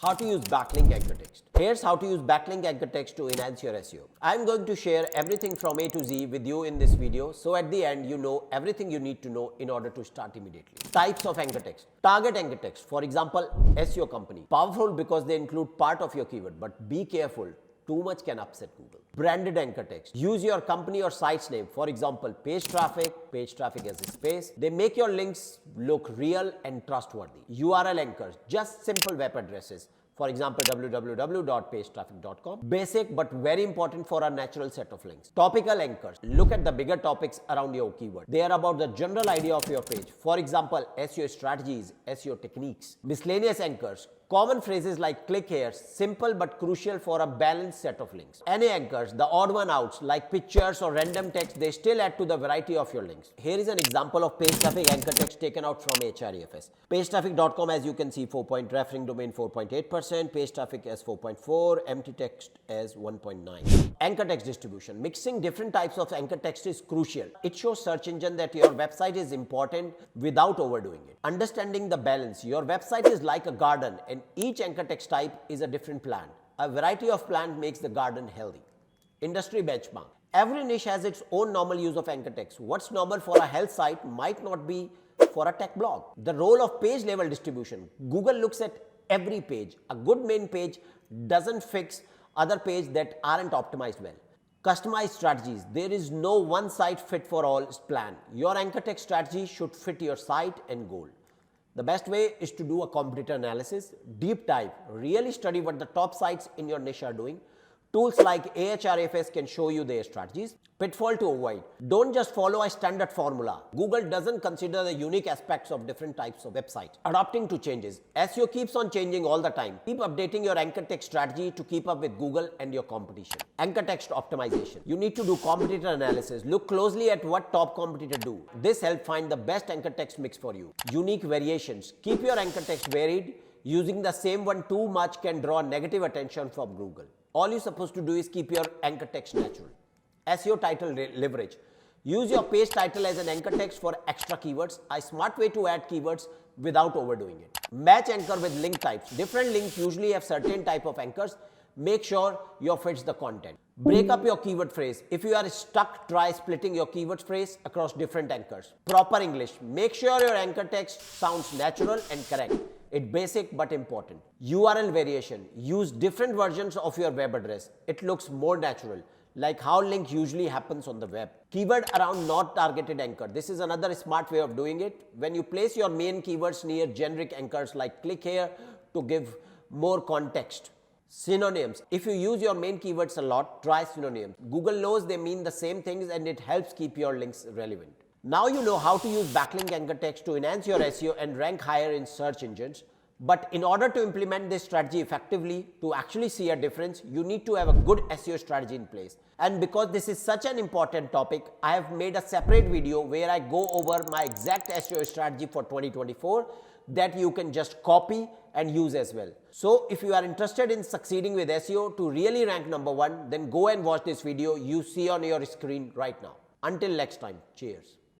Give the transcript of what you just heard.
How to use backlink anchor text. Here's how to use backlink anchor text to enhance your SEO. I'm going to share everything from A to Z with you in this video, so at the end you know everything you need to know in order to start immediately. Types of anchor text. Target anchor text, for example, SEO company. Powerful because they include part of your keyword, but be careful. Too much can upset Google. Branded anchor text. Use your company or site's name. For example, page traffic as a space. They make your links look real and trustworthy. URL anchors. Just simple web addresses. For example, www.pagetraffic.com. Basic but very important for a natural set of links. Topical anchors. Look at the bigger topics around your keyword. They are about the general idea of your page. For example, SEO strategies, SEO techniques. Miscellaneous anchors. Common phrases like click here, simple but crucial for a balanced set of links. NA anchors, the odd one outs like pictures or random text, they still add to the variety of your links. Here is an example of page traffic anchor text taken out from Hrefs. Pagetraffic.com, as you can see, 4 referring domain 4.8%, page traffic as 4.4, empty text as 1.9. Anchor text distribution. Mixing different types of anchor text is crucial. It shows search engine that your website is important without overdoing it. Understanding the balance. Your website is like a garden and each anchor text type is a different plant. A variety of plant makes the garden healthy. Industry benchmark. Every niche has its own normal use of anchor text. What's normal for a health site might not be for a tech blog. The role of page level distribution. Google looks at every page. A good main page doesn't fix other pages that aren't optimized well. Customized strategies. There is no one site fit for all plan. Your anchor text strategy should fit your site and goal. The best way is to do a competitor analysis, deep dive, really study what the top sites in your niche are doing. Tools like Ahrefs can show you their strategies. Pitfall to avoid. Don't just follow a standard formula. Google doesn't consider the unique aspects of different types of websites. Adapting to changes. SEO keeps on changing all the time. Keep updating your anchor text strategy to keep up with Google and your competition. Anchor text optimization. You need to do competitor analysis. Look closely at what top competitors do. This helps find the best anchor text mix for you. Unique variations. Keep your anchor text varied. Using the same one too much can draw negative attention from Google. All you're supposed to do is keep your anchor text natural. SEO title leverage. Use your page title as an anchor text for extra keywords, a smart way to add keywords without overdoing it. Match anchor with link types. Different links usually have certain type of anchors. Make sure your fits the content. Break up your keyword phrase. If you are stuck, try splitting your keyword phrase across different anchors. Proper English. Make sure your anchor text sounds natural and correct. It's basic but important. URL variation. Use different versions of your web address. It looks more natural, like how link usually happens on the web. Keyword around not targeted anchor. This is another smart way of doing it. When you place your main keywords near generic anchors like click here to give more context. Synonyms. If you use your main keywords a lot, try synonyms. Google knows they mean the same things and it helps keep your links relevant. Now you know how to use backlink anchor text to enhance your SEO and rank higher in search engines. But in order to implement this strategy effectively, to actually see a difference, you need to have a good SEO strategy in place. And because this is such an important topic, I have made a separate video where I go over my exact SEO strategy for 2024 that you can just copy and use as well. So if you are interested in succeeding with SEO to really rank #1, then go and watch this video you see on your screen right now. Until next time, cheers.